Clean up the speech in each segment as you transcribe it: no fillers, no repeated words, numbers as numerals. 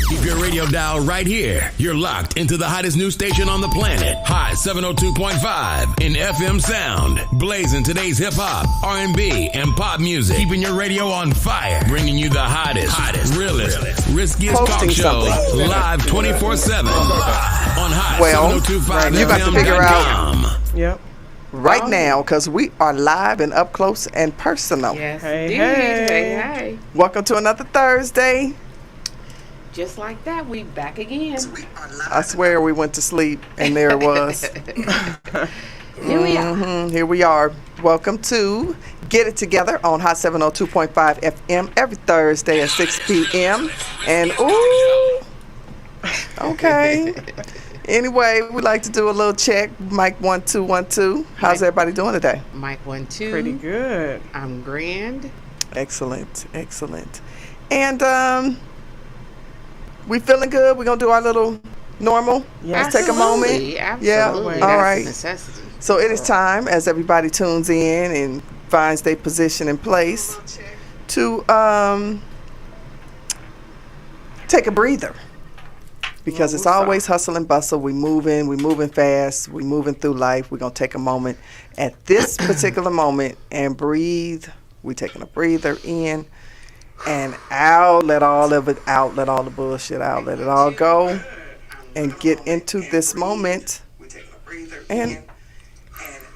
Keep your radio dial right here. You're locked into the hottest news station on the planet. Hot 702.5 in FM sound. Blazing today's hip-hop, R&B, and pop music. Keeping your radio on fire. Bringing you the hottest, realest, riskiest talk show. Live 24/7. On Hot 702.5 you got to figure out. Yep. Right now, because we are live and up close and personal. Yes, Hey. Welcome to another Thursday. Just like that, we back again. I swear we went to sleep and there it was. Here we are. Here we are. Welcome to Get It Together on Hot 702.5 FM every Thursday at 6 p.m. And okay. Anyway, we like to do a little check. Mic 1 2 1 2. How's everybody doing today? Mike 1 2. Pretty good. I'm grand. Excellent. And we feeling good? We're going to do our little normal? Yes. Let's take a moment. Absolutely. Yeah. All That's right. a necessity. So it is time, as everybody tunes in and finds their position in place, to take a breather. Because it's always hustle and bustle. We moving fast, we moving through life. We're going to take a moment at this particular moment and breathe. We're taking a breather in and out. Let all of it out. Let all the bullshit out. Let it all go. And get into this moment. We're taking a breather in and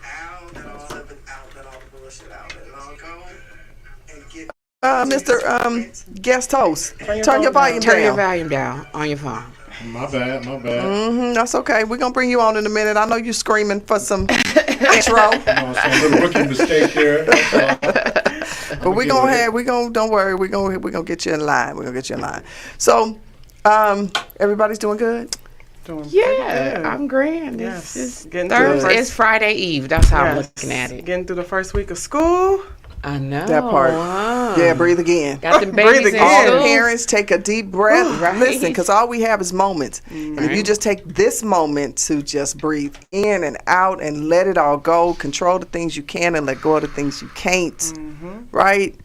out. Let all of it out. Let all the bullshit out. Let it all go. And get Mr. Guest host, turn your volume down. Turn your volume down on your phone. My bad. That's okay. We're gonna bring you on in a minute. I know you're screaming for some intro. A little rookie mistake there. But don't worry. We're gonna get you in line. So, everybody's doing good? Doing Yeah, good. I'm grand. Yes. It's Getting through the Thursday. first- It's Friday Eve. That's how I'm Yes. looking at it. Getting through the first week of school. I know. That part. Huh. Yeah, breathe again. Got the Breathe babies in again. All the school. parents, take a deep breath. Right. Listen, because all we have is moments. And if you just take this moment to just breathe in and out and let it all go, control the things you can and let go of the things you can't. Right?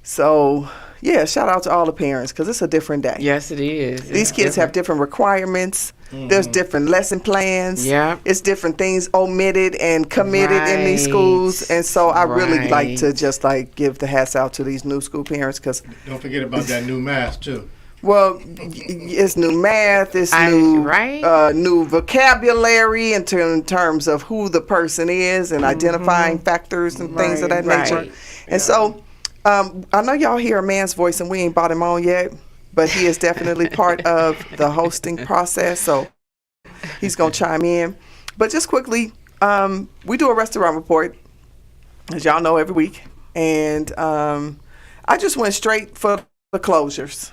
So, yeah, shout out to all the parents because it's a different day. Yes, it is. These kids have different requirements. There's different lesson plans. Yeah. It's different things omitted and committed in these Right. schools. And so I really like Right. to just give the hats out to these new school parents because, Don't forget about that new mask too. well, it's new math, it's new vocabulary in terms of who the person is and identifying factors and things of that nature. Right. And so I know y'all hear a man's voice and we ain't brought him on yet, but he is definitely part of the hosting process, so he's going to chime in. But just quickly, we do a restaurant report, as y'all know, every week. And I just went straight for the closures.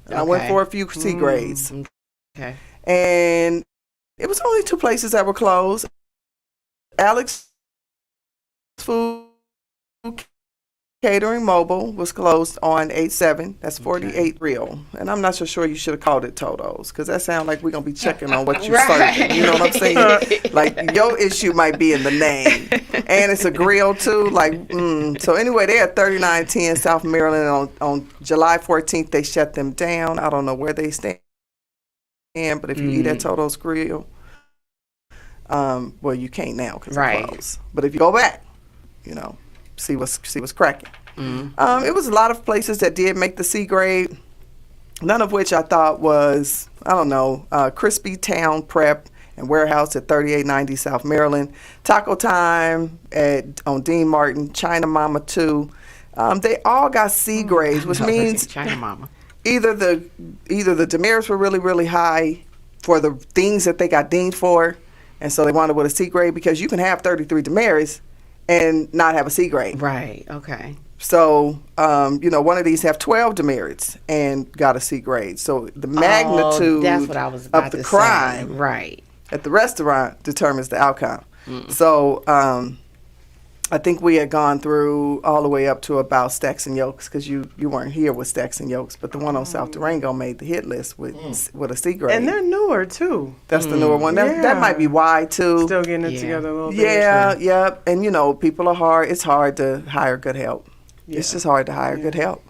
And I went for a few C grades. Okay. And it was only 2 places that were closed. Alex Food Catering Mobile was closed on 8/7. That's 48 Real. And I'm not so sure you should have called it Toto's because that sounds like we're going to be checking on what you're serving. You know what I'm saying? Like, your issue might be in the name. And it's a grill, too. So, anyway, they're at 3910 South Maryland. On July 14th, they shut them down. I don't know where they stand. But if you eat at Toto's Grill, well, you can't now because it's closed. But if you go back, see what's cracking. It was a lot of places that did make the C grade, none of which I thought was, Crispy Town Prep and Warehouse at 3890 South Maryland, Taco Time on Dean Martin, China Mama 2. They all got C grades, which means China Mama. either the demerits were really, really high for the things that they got deemed for, and so they wanted with a C grade because you can have 33 demerits and not have a C grade. Right. Okay. So, one of these have 12 demerits and got a C grade. So the magnitude that's what I was about of the to crime say. Right. at the restaurant determines the outcome. So I think we had gone through all the way up to about Stacks and Yolks because you weren't here with Stacks and Yolks, but the one on South Durango made the hit list with a C grade. And they're newer, too. That's the newer one. That might be why, too. Still getting it together a little bit. Yeah. And, people are hard. It's hard to hire good help. It's just hard to hire good help.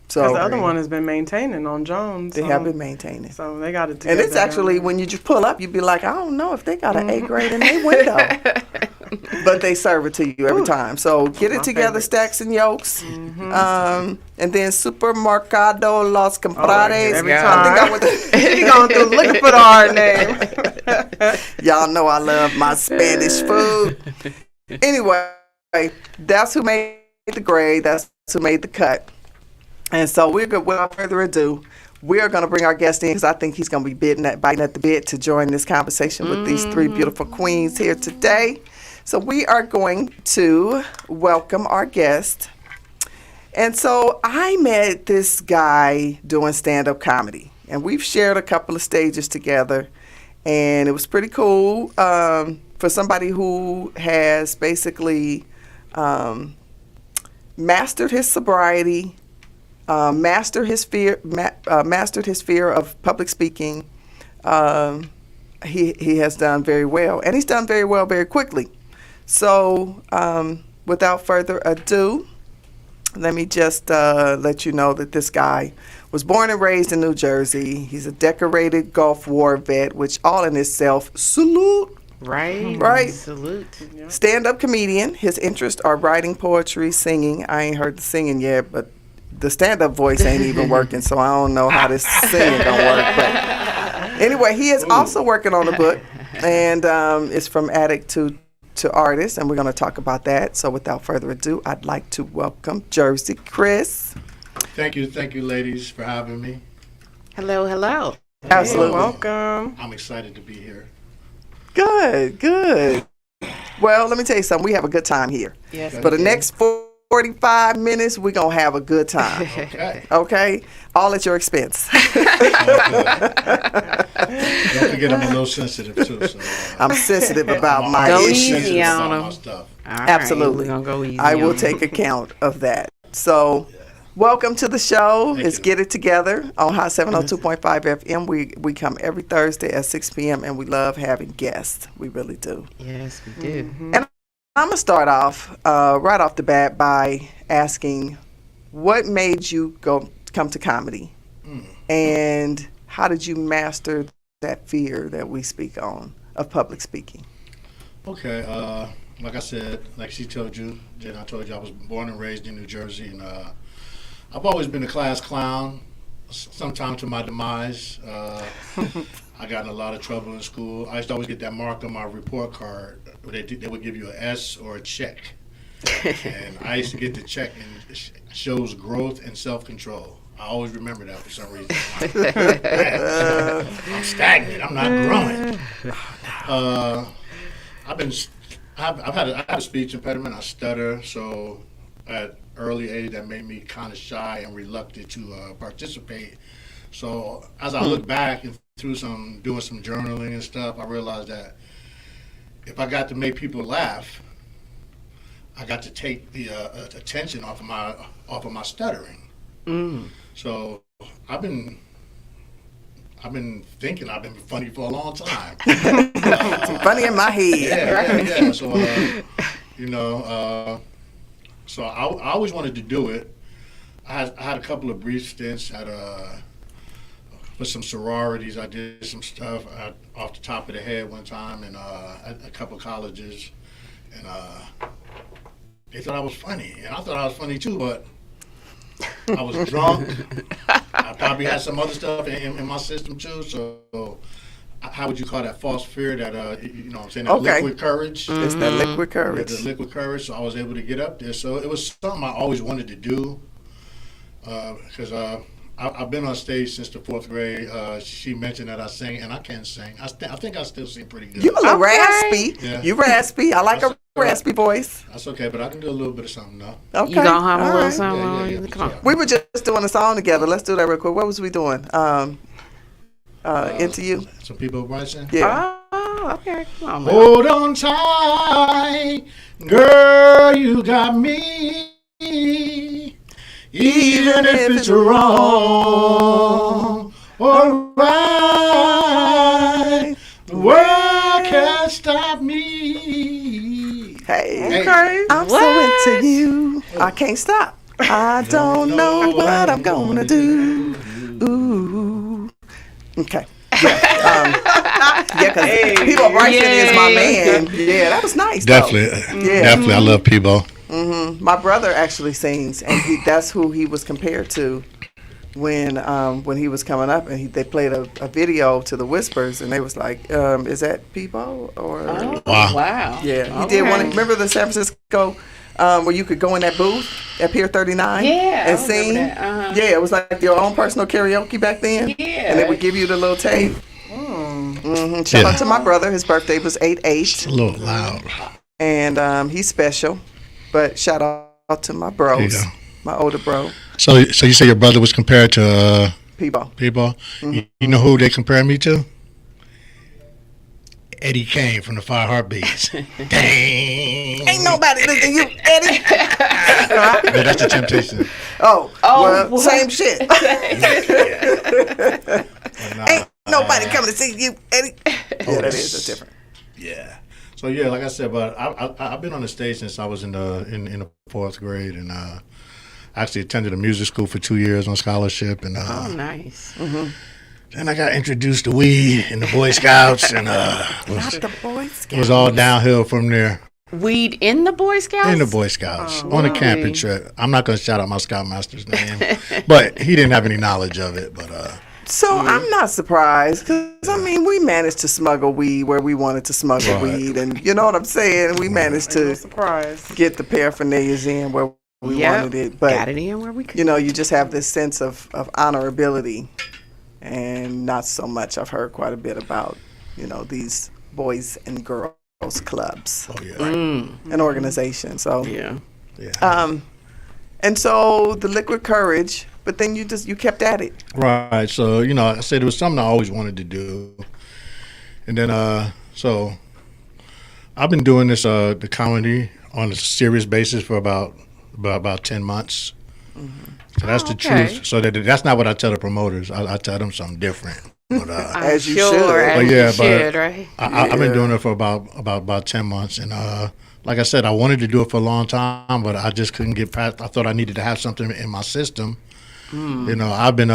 So Because the other one has been maintaining on Jones. they have been maintaining. So they got it together. And it's actually, when you just pull up, you'd be like, I don't know if they got an A grade in their window. But they serve it to you every time. So get it together, favorites. Stacks and Yolks. And then Supermercado Los Comprares. every I time. think I went He going through looking for the hard name. Y'all know I love my Spanish food. Anyway, that's who made the grade. That's who made the cut. And so we're good. Without further ado, we are going to bring our guest in because I think he's going to be biting at the bit to join this conversation with these three beautiful queens here today. So we are going to welcome our guest. And so I met this guy doing stand-up comedy, and we've shared a couple of stages together, and it was pretty cool for somebody who has basically mastered his sobriety, mastered his fear of public speaking. He has done very well, and he's done very well very quickly. So without further ado, let me just let you know that this guy was born and raised in New Jersey. He's a decorated Gulf War vet, which all in itself, salute. Right. Salute. Stand-up comedian. His interests are writing poetry, singing. I ain't heard the singing yet, but the stand-up voice ain't even working, so I don't know how this singing gonna work. But anyway, he is also working on a book, and it's From Addict to Artist, and we're going to talk about that. So without further ado, I'd like to welcome Jezzi, Chris. Thank you, ladies, for having me. Hello. Absolutely. Welcome. I'm excited to be here. Good. Well, let me tell you something. We have a good time here. Yes. For the next 45 minutes, we're going to have a good time. Okay? All at your expense. Don't forget I'm a little sensitive, too. So, I'm sensitive about my Go issues. easy on about my them. stuff. Absolutely. We're going to go easy. I will on 'em. take account of that. So, welcome to the show. Thank It's you. Get It Together on Hot 702.5 FM. We come every Thursday at 6 p.m. and we love having guests. We really do. Yes, we do. And I'm going to start off right off the bat by asking, what made you come to comedy? And how did you master that fear that we speak on of public speaking? Okay, like I said, like she told you, Jen, I told you I was born and raised in New Jersey, and I've always been a class clown, sometimes to my demise. I got in a lot of trouble in school. I used to always get that mark on my report card. They would give you an S or a check. And I used to get the check, and it shows growth and self-control. I always remember that for some reason. I'm stagnant. I'm not growing. I have a speech impediment. I stutter, so at early age that made me kind of shy and reluctant to participate. So as I look back and through doing some journaling and stuff, I realized that if I got to make people laugh, I got to take the attention off of my stuttering. So I've been thinking I've been funny for a long time. Funny in my head. Yeah. So so I always wanted to do it. I had a couple of brief stints with some sororities. I did some stuff off the top of the head one time, and at a couple of colleges, and they thought I was funny, and I thought I was funny too, but I was drunk. I probably had some other stuff in my system too. So, how would you call that? False fear? That what I'm saying, that liquid courage. It's that liquid courage. Yeah, the liquid courage. So I was able to get up there. So it was something I always wanted to do. Because I've been on stage since the 4th grade. She mentioned that I sing, and I can sing. I think I still sing pretty good. You a little raspy. Yeah. You raspy. I like a raspy voice. That's okay, but I can do a little bit of something now. Okay. You gonna hum a All little right. something? Yeah. Come on. We were just doing a song together. Let's do that real quick. What was we doing? Into You. Some people writing. Yeah. Oh, okay. Come on, man. Hold on tight, girl, you got me. Even if it's wrong or right, the world can't stop me. Hey. Okay. I'm so into you. I can't stop. I don't know what I'm gonna do. Ooh. Okay. Yeah. Because Peebo Bryson is my man. Yeah, that was nice. Definitely. Yeah. Definitely. I love Peebo. My brother actually sings, and that's who he was compared to when he was coming up, and they played a video to the Whispers, and they was like, "Is that Peebo?" Or Wow. yeah, he did one. Remember the San Francisco where you could go in that booth at Pier 39 and sing? Yeah, it was like your own personal karaoke back then. Yeah, and they would give you the little tape. Shout out to my brother. His birthday was 8/8. It's a little loud. And he's special. But shout out to my bros, my older bro. So you say your brother was compared to Peebo. Peebo? You know who they compared me to? Eddie Kane from the Five Heartbeats. Dang. Ain't nobody looking you, Eddie. No, that's the Temptations. Well, same shit. Ain't Nah, nobody coming to see you, Eddie. Yeah, that is. That's different. Yeah. So yeah, like I said, but I've been on the stage since I was in the 4th grade, and I actually attended a music school for 2 years on scholarship, and Nice. then I got introduced to weed in the Boy Scouts, and Not the Boy Scouts. it was all downhill from there. Weed in the Boy Scouts? In the Boy Scouts on a camping trip. I'm not going to shout out my Scoutmaster's name, but he didn't have any knowledge of it. But So I'm not surprised because I mean we managed to smuggle weed where we wanted to smuggle weed, and you know what I'm saying. We managed to get the paraphernalias in where we wanted it, but got it in where we could. you know you just have this sense of honorability, and not so much. I've heard quite a bit about these boys and girls clubs, an organization. So and so the liquid courage. But then you kept at it. right. So I said it was something I always wanted to do, and then so I've been doing this the comedy on a serious basis for about 10 months. So that's the truth. So that's not what I tell the promoters. I tell them something different. But, as you sure, should. as but you should, right? I've been doing it for about 10 months, and like I said, I wanted to do it for a long time, but I just couldn't get past. I thought I needed to have something in my system. I've been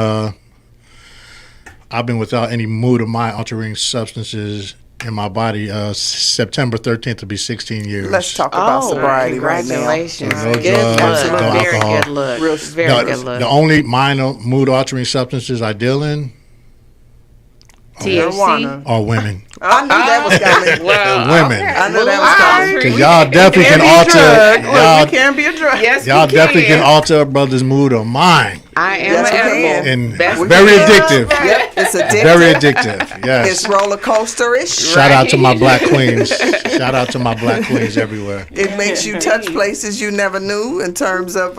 without any mood or mind altering substances in my body. September 13th will be 16 years. Let's talk about sobriety right now. Congratulations. No Good drugs, look. no Very alcohol. good look. Real- Very good look. The only minor mood altering substances I deal in THC. are women. I knew that was coming. Women. I knew that was coming. Because y'all definitely can alter. We can be a drug. Yes, Y'all we definitely can. can alter a brother's mood or mind, I am Yes, an we can. edible. and Best very friend. addictive. Yep, it's addictive. Very addictive. Yes. It's roller coaster-ish. Shout out to my black queens. Shout out to my black queens everywhere. It makes you touch places you never knew in terms of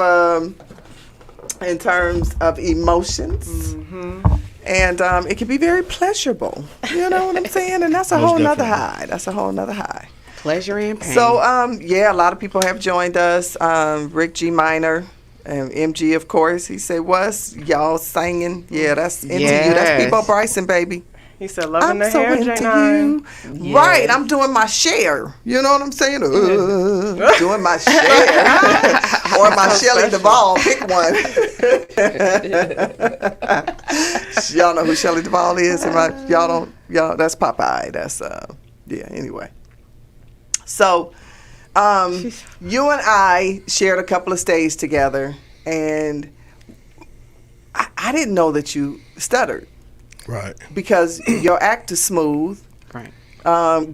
emotions. And it can be very pleasurable. You know what I'm saying? And that's a Most whole nother definitely. high. That's a whole nother high. Pleasure and pain. So, a lot of people have joined us. Rick G. Minor, and MG, of course. He said, what's y'all singing? Yeah, that's into you. That's Yes. Peebo Bryson, baby. He said, loving I'm the so hair, into Jnine. you. Right, I'm doing my share. You know what I'm saying? Doing my share. Or my Shelley Duvall. Pick one. Y'all know who Shelley Duvall is? Y'all don't? Y'all, that's Popeye. That's, anyway. So, you and I shared a couple of stays together, and I didn't know that you stuttered. Right. Because your act is smooth, right.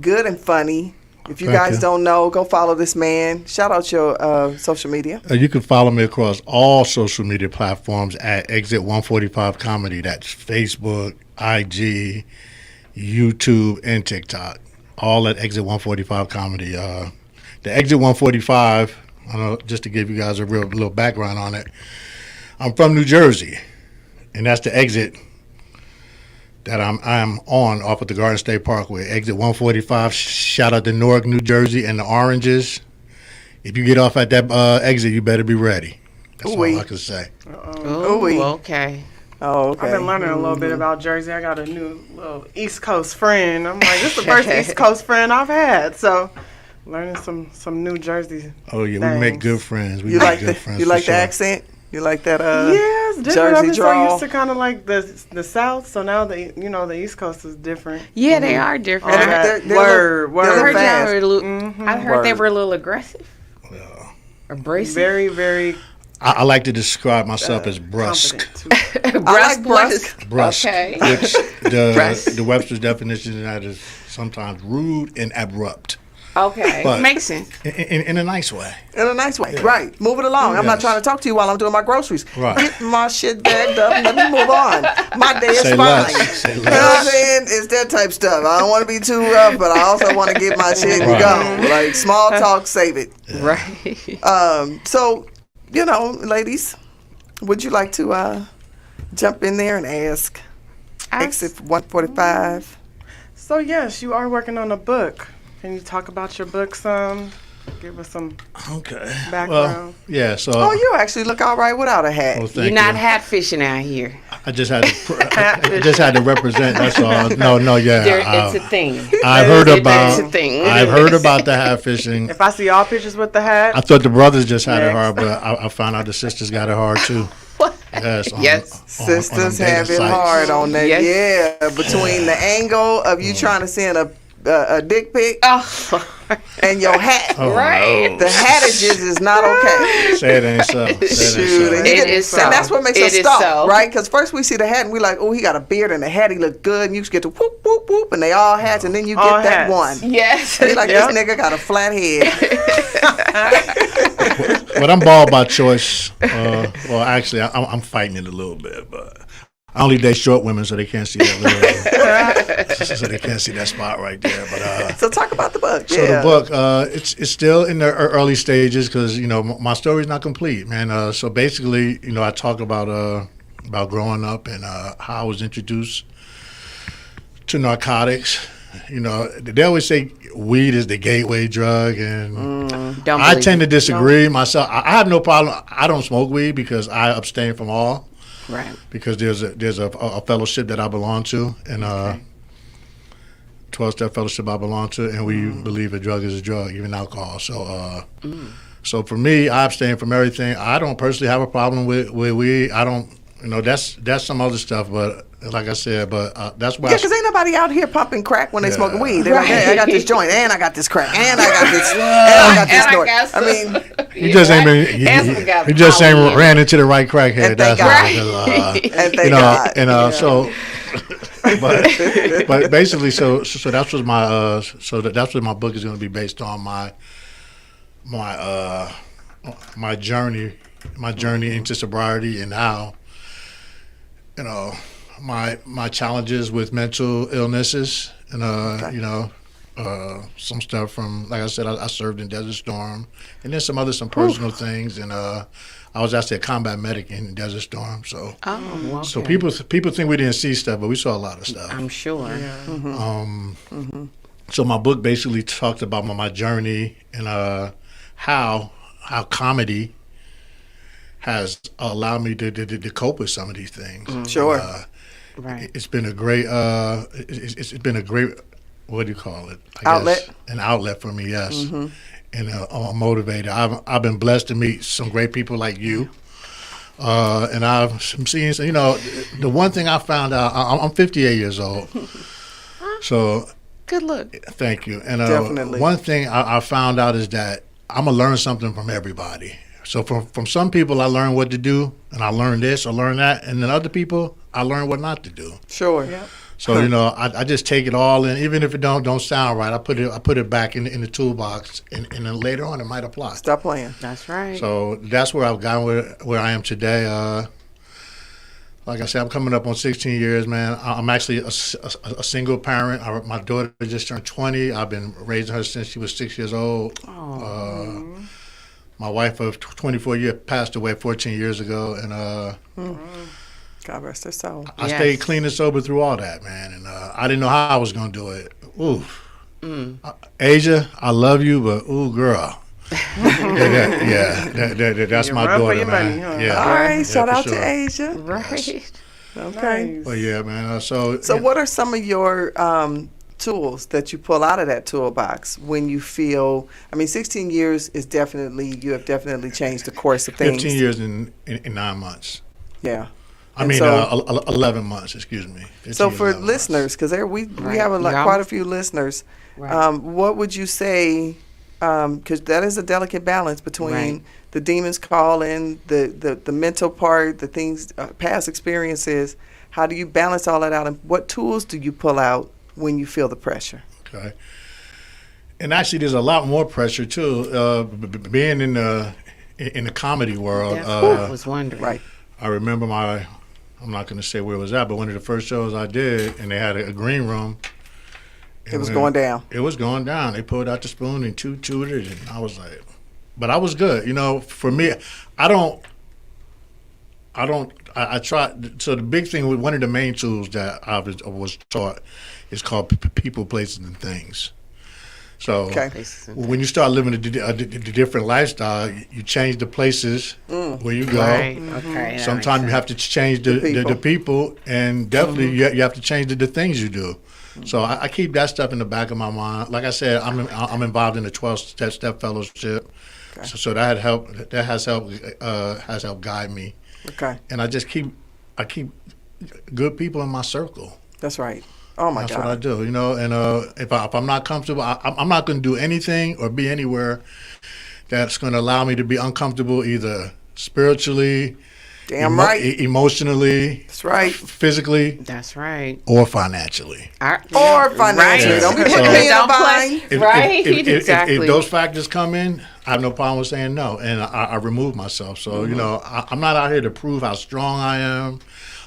good and funny. If you Thank guys you. don't know, go follow this man. Shout out your social media. You can follow me across all social media platforms at Exit 145 Comedy. That's Facebook, IG, YouTube, and TikTok. All at Exit 145 Comedy. The Exit 145, I know, just to give you guys a little background on it, I'm from New Jersey, and that's the exit that I'm on off of the Garden State Parkway. Exit 145. Shout out to Newark, New Jersey, and the Oranges. If you get off at that exit, you better be ready. That's all I can say. Oh, okay. Oh, okay. I've been learning a little bit about Jersey. I got a new little East Coast friend. I'm like, this is the first East Coast friend I've had. So Learning some New Jersey. Oh yeah, things. we make good friends. We You make like good the friends you for like sure. the accent? You like that Yeah, it's different. Jersey I'm so drawl? used to kind of like the South, so now the East Coast is different. Yeah, they are different. And All they're that word, they're I little heard, fast. y'all were a little, I heard they Word. were a little aggressive. Well, Abrasive. very, very I like to describe myself as brusque. confident too. like What is- Brusque, Okay. which Brusque. the Webster's definition of that is sometimes rude and abrupt, Okay. But- Makes sense. in a nice way. In a nice way. Right. Move it along. I'm not Yes. trying to talk to you while I'm doing my groceries. Right. Get my shit bagged up and let me move on. My day is Say fine. less. Say You know what I'm less. saying? It's that type stuff. I don't want to be too rough, but I also want to get my shit and Right. go. Like small talk, save it. Right. So, ladies, would you like to jump in there and ask Exit 145? So yes, you are working on a book. Can you talk about your book some? Give us some Okay. background. Well, yeah. So. Oh, you actually look all right without a hat. well, You're thank not you. hat fishing out here. I just had to. I just had to represent. That's all. No. Yeah. It's a thing. I've heard It's about. a thing. I've heard about the hat fishing. If I see all pictures with the hat, I thought the brothers just had it Next. hard, but I found out the sisters got it hard too. Yes. Yes. Sisters them have dating it sites. hard on that. Yes. Yeah, between the angle of you trying to send a dick pic Oh, and your hat. Oh, right. no. The hatages is not okay. Say it ain't so. Say it Shoot, ain't and, so. It is so. and that's what makes It us is stop, so. right? Because first we see the hat and we like, oh, he got a beard and the hat, he look good, and you just get to whoop whoop whoop, and they all hats, and then you get All that hats. one. yes. You're like, Yep. this nigga got a flat head. But I'm bald by choice. Well, actually, I'm fighting it a little bit, but I only date short women, so they can't see that little, so they can't see that spot right there. But So talk about the book. so Yeah. the book, it's still in the early stages because my story's not complete, man. So basically, I talk about growing up and how I was introduced to narcotics. They always say weed is the gateway drug, and Don't I believe tend it. to disagree myself. I have no problem. I don't smoke weed because I abstain from all. Right. Because there's a fellowship that I belong to, and 12-step fellowship I belong to, and we believe a drug is a drug, even alcohol. So, so for me, I abstain from everything. I don't personally have a problem with weed. I don't, that's some other stuff, but like I said, that's why. Yeah, because ain't nobody out here pumping crack when they smoking weed. They're like, Right. hey, I got this joint, and I got this crack, and I got this, and I got this And I snort. got I mean, He just ain't been. And we got He just ain't power in. ran into the right crackhead. And That's thank all. God. and thank God. And so, but basically, so that's what that's what my book is going to be based on my journey into sobriety and how my challenges with mental illnesses and some stuff from, like I said, I served in Desert Storm, and then some personal things, and I was actually a combat medic in Desert Storm. So Oh, so okay. people think we didn't see stuff, but we saw a lot of stuff. I'm sure. So my book basically talked about my journey and how comedy has allowed me to cope with some of these things. Sure. Right. It's been a great it's been a great, what do you call it? Outlet? An outlet for me, yes. And I'm motivated. I've been blessed to meet some great people like you. And I'm seeing, the one thing I found out, I'm 58 years old. So Good look. thank you. And Definitely. one thing I found out is that I'm going to learn something from everybody. So from some people, I learn what to do, and I learn this, I learn that. And then other people, I learn what not to do. Sure. Yep. So I just take it all in, even if it don't sound right. I put it back in the toolbox, and then later on it might apply. Stop playing. That's right. So that's where I've gotten where I am today. Like I said, I'm coming up on 16 years, man. I'm actually a single parent. My daughter just turned 20. I've been raising her since she was 6 years old. My wife of 24 years passed away 14 years ago, and God rest her soul. I Yes. stayed clean and sober through all that, man. And I didn't know how I was going to do it. Oof. Asia, I love you, but ooh, girl. That's You my run for daughter, your man. money, huh? Yeah. All right, Yeah, shout for out sure. to Asia. Right. Okay. Nice. But yeah, man. So So, what are some of your tools that you pull out of that toolbox when you feel, I mean, 16 years is definitely, you have definitely changed the course of things. 15 years in 9 months. Yeah. I And mean, so- 11 months, excuse me. 15 So years, for 11 months. listeners, because we Right. have Yeah. quite a few listeners, Right. what would you say, because that is a delicate balance between Right. the demons calling, the mental part, the things, past experiences. How do you balance all that out, and what tools do you pull out when you feel the pressure? Okay. And actually, there's a lot more pressure too. Being in the comedy world, That's what I was wondering. Right. I remember I'm not going to say where it was at, but one of the first shows I did, and they had a green room. It was going down. It was going down. They pulled out the spoon and chewed it, and I was like, but I was good. You know, for me, I tried. So the big thing, one of the main tools that I was taught is called people, places, and things. So Okay. when you start living a different lifestyle, you change the places where you go. Right. Okay. Sometimes you have to change the people, and definitely you have to change the things you do. So I keep that stuff in the back of my mind. Like I said, I'm involved in the 12-step fellowship, Okay. so that has helped guide me. Okay. And I keep good people in my circle. That's right. Oh my That's God. what I do, you know. And if I'm not comfortable, I'm not going to do anything or be anywhere that's going to allow me to be uncomfortable, either spiritually, Damn right. emotionally, That's right. physically, That's right. or financially. Or financially. Right. Don't be putting me in a Don't play. bind. Right, exactly. If those factors come in, I have no problem with saying no, and I remove myself. So you know, I'm not out here to prove how strong I am.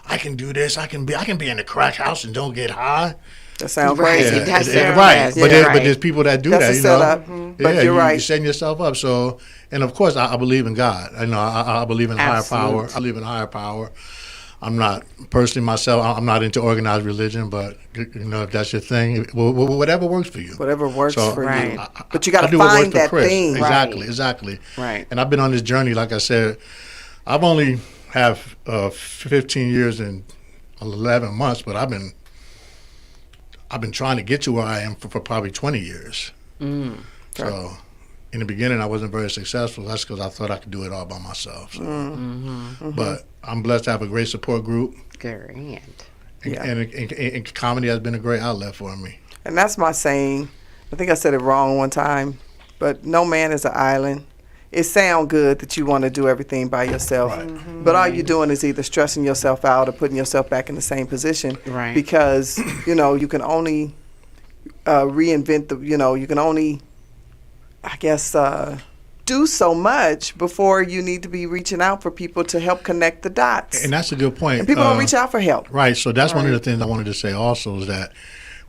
I can do this. I can be in the crack house and don't get high. That sounds Right. crazy. That's right. yes, But yeah. there's people that do That's that. a You setup. know, But you're right. You're setting yourself up. So, and of course, I believe in God. I know I believe in higher power. Absolute. I believe in higher power. I'm not personally myself. I'm not into organized religion, but you know, if that's your thing, whatever works for you. Whatever works So, for Right. you. But you got I to do what works find for that Chris. thing. Exactly, Right. exactly. Right. And I've been on this journey, like I said, I've only have 15 years and 11 months, but I've been trying to get to where I am for probably 20 years. So in the beginning, I wasn't very successful. That's because I thought I could do it all by myself. So. But I'm blessed to have a great support group. Grand. Yeah. And comedy has been a great outlet for me. And that's my saying. I think I said it wrong one time, but no man is an island. It sounds good that you want to do everything by yourself, Right. but all you're doing is either stressing yourself out or putting yourself back in the same position. Right. Because, you know, you can only reinvent you can only, I guess, do so much before you need to be reaching out for people to help connect the dots. And that's a good point. And people don't reach out for help. Right. So that's one of the things I wanted to say also is that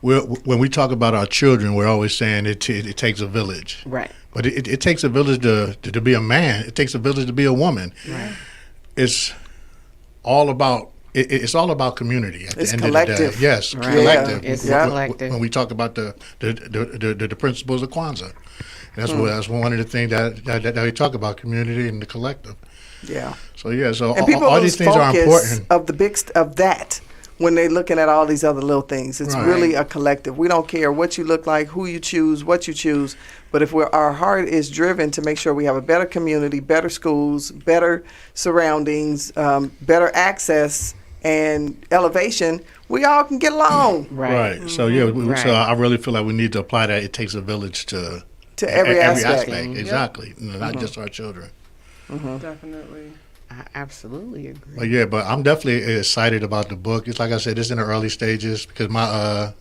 when we talk about our children, we're always saying it takes a village. Right. But it takes a village to be a man. It takes a village to be a woman. Right. It's all about community. At It's the end collective. Of the day. Yes, Right. collective. It's Yeah. collective. When we talk about the principles of Kwanzaa, that's one of the things that we talk about, community and the collective. Yeah. So yeah, so And people all lose these things are focus important. of the big of that when they're looking at all these other little things. It's Right. really a collective. We don't care what you look like, who you choose, what you choose, but if our heart is driven to make sure we have a better community, better schools, better surroundings, better access and elevation, we all can get along Right. So yeah, Right. so I really feel like we need to apply that. It takes a village to every aspect. Exactly. Not just our children. Definitely. I absolutely agree. But yeah, but I'm definitely excited about the book. It's like I said, it's in the early stages because my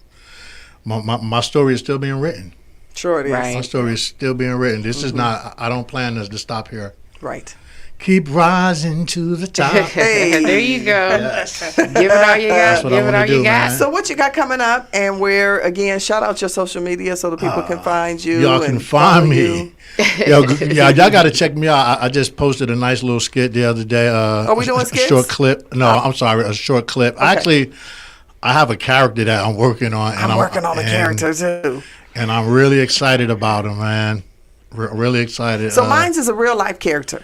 story is still being written. Sure it is. Right. My story is still being written. This is not. I don't plan to stop here. Right. Keep rising to the top. Hey. There you go. Yes. Give it all you got. That's what I Give it wanna all you do, got. man. So what you got coming up, and where again? Shout out your social media so that people can find you. Y'all can and find follow me. you. Y'all got to check me out. I just posted a nice little skit the other day. Are we doing skits? A short clip. No, I'm sorry, a short clip. Okay. I have a character that I'm working on. And I'm working on the character too. And I'm really excited about him, man. Really excited. So mine's is a real life character.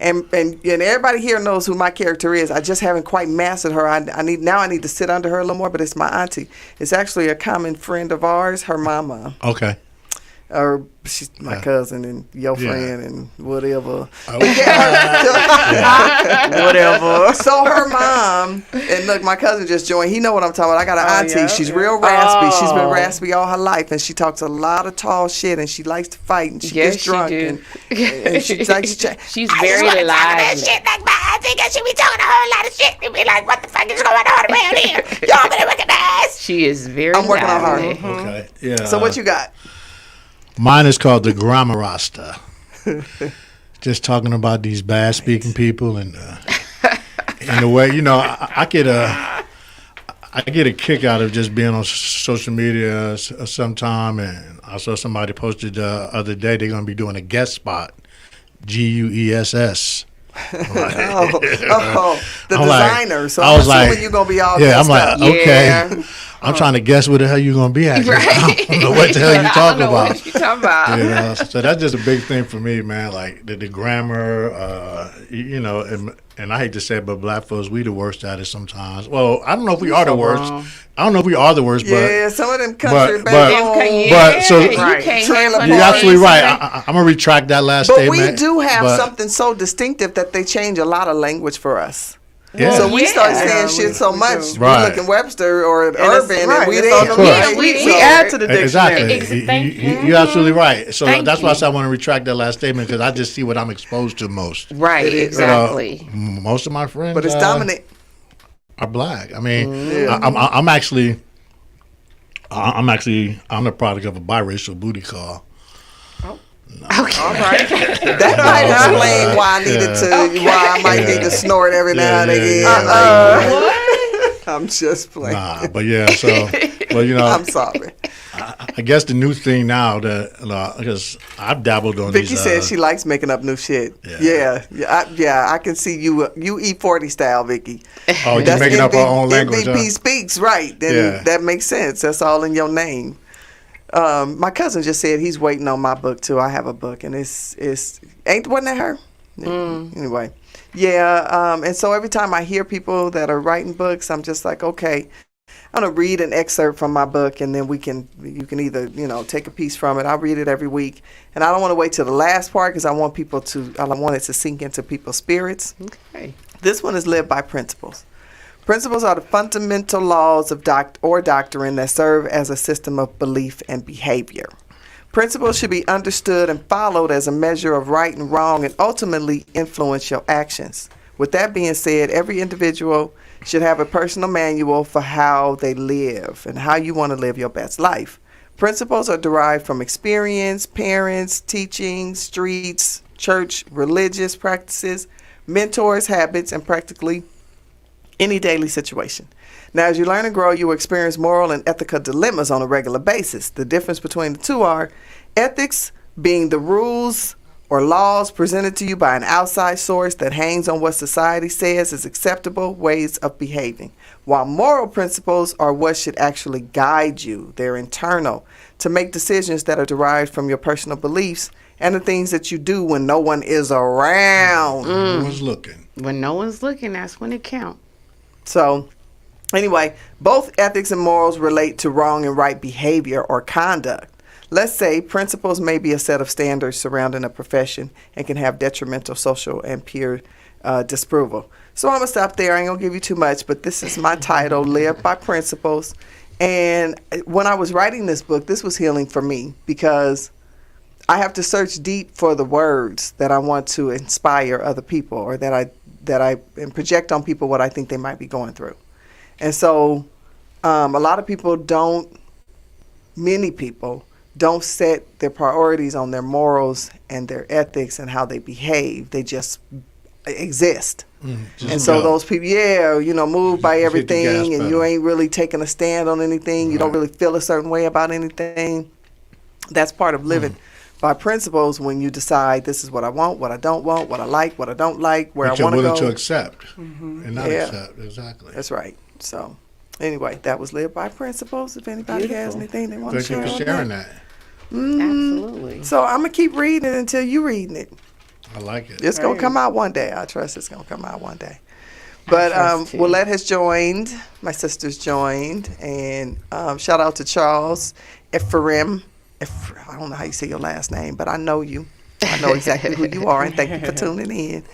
And everybody here knows who my character is. I just haven't quite mastered her. I need to sit under her a little more. But it's my auntie. It's actually a common friend of ours. Her mama. Okay. Or she's my cousin and your friend and whatever. Whatever. So her mom, and look, my cousin just joined. He know what I'm talking about. I got an auntie. She's real raspy. She's been raspy all her life, and she talks a lot of tall shit, and she likes to fight, and she gets drunk. And she likes to She's very lively. Shit like my auntie, cause she be talking a whole lot of shit and be like, what the fuck is going on around here? Y'all better recognize. She is very I'm working on her. lively. Okay. Yeah. So what you got? Mine is called the Grammar Rasta. Just talking about these bad speaking people, and in a way, I get a kick out of just being on social media sometime. And I saw somebody posted the other day they're going to be doing a guest spot, GUESS. The I'm designer. Like, so I I'm was assuming like, you're gonna be all yeah. I'm dressed like, up. okay. Yeah. I'm trying to guess where the hell you're gonna be at. Right. I don't know what the hell you're talking about. What you talking about? So that's just a big thing for me, man. Like the grammar, and I hate to say it, but black folks, we the worst at it sometimes. Well, I don't know if we are the worst. I don't know if we are the worst, but Yeah, some of them country you're absolutely right. I'm gonna retract that last But statement. we do have something so distinctive that they change a lot of language for us. Yeah. So we start saying Yeah, shit so much. Right. We look in Webster or it's- Urban, right, and we it's there. on the list. we add to the dictionary. Exactly. You're absolutely right. So Thank that's why I you. said I want to retract that last statement because I just see what I'm exposed to most. Right, exactly. Most of my friends, But it's dominant. are black. I mean, I'm actually the product of a biracial booty call. Okay. All right. That might explain why I needed to, why I might need to snort every now and again. I'm just playing. Nah, but yeah. So, I'm sorry. I guess the new thing now that because I've dabbled on Vicky these. said she likes making up new shit. I can see you E40 style, Vicky. Oh, you're making up our own language. MVP speaks, right? Then that makes sense. That's all in your name. My cousin just said he's waiting on my book too. I have a book, and wasn't that her? Anyway, and so every time I hear people that are writing books, I'm just like, okay, I'm gonna read an excerpt from my book, and then you can either take a piece from it. I read it every week, and I don't want to wait till the last part because I want it to sink into people's spirits. Okay. This one is led by principles. Principles are the fundamental laws of doctrine that serve as a system of belief and behavior. Principles should be understood and followed as a measure of right and wrong and ultimately influence your actions. With that being said, every individual should have a personal manual for how they live and how you want to live your best life. Principles are derived from experience, parents, teaching, streets, church, religious practices, mentors, habits, and practically any daily situation. Now, as you learn and grow, you will experience moral and ethical dilemmas on a regular basis. The difference between the two are ethics being the rules or laws presented to you by an outside source that hangs on what society says is acceptable ways of behaving, while moral principles are what should actually guide you. They're internal to make decisions that are derived from your personal beliefs and the things that you do when no one is around. No one's looking. When no one's looking, that's when it counts. So, anyway, both ethics and morals relate to wrong and right behavior or conduct. Let's say principles may be a set of standards surrounding a profession and can have detrimental social and peer disapproval. So I'm going to stop there. I ain't going to give you too much, but this is my title, Live by Principles. And when I was writing this book, this was healing for me because I have to search deep for the words that I want to inspire other people or that I project on people what I think they might be going through. And so a lot of people many people don't set their priorities on their morals and their ethics and how they behave. They just exist. Those people, moved by everything and you ain't really taking a stand on anything. Right. You don't really feel a certain way about anything. That's part of living by principles when you decide this is what I want, what I don't want, what I like, what I don't like, where I want to go. You're willing to accept and not accept. Exactly. That's right. So, anyway, that was Live by Principles. If anybody has anything they want to share. Thank you for sharing that. Absolutely. So, I'm going to keep reading it until you're reading it. I like it. It's going to come out one day. I trust it's going to come out one day. But Willette has joined. My sister's joined. And shout out to Charles Ephraim. I don't know how you say your last name, but I know you. I know exactly who you are, and thank you for tuning in.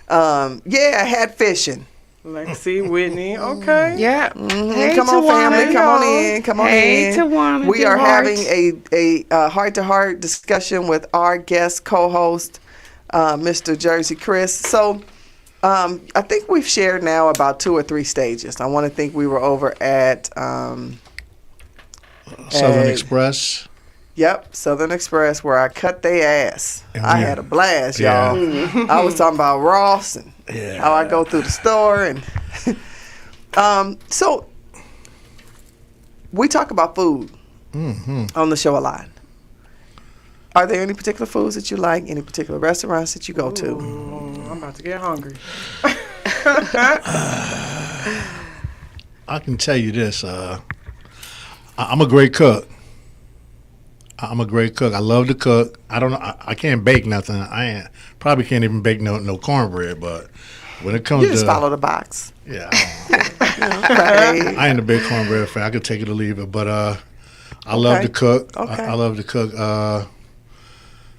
I had fishing. Lexi, Whitney, okay. Yeah. Hey, Come on, family. Come on in. Come on Hey, in. Tawana, We dear are heart. having a heart-to-heart discussion with our guest co-host, Mr. Jezzi Chris. So I think we've shared now about 2 or 3 stages. I want to think we were over at Southern Express. Yep, Southern Express, where I cut their ass. And I we- had a blast, Yeah. y'all. I was talking about Ross and how I go through the store. And so we talk about food on the show a lot. Are there any particular foods that you like? Any particular restaurants that you go to? Ooh, I'm about to get hungry. I can tell you this. I'm a great cook. I love to cook. I don't know. I can't bake nothing. Probably can't even bake no cornbread. But when it comes You just to follow the box. yeah, Okay. I ain't a big cornbread fan. I could take it or leave it. But I love to cook. Okay. I love to cook.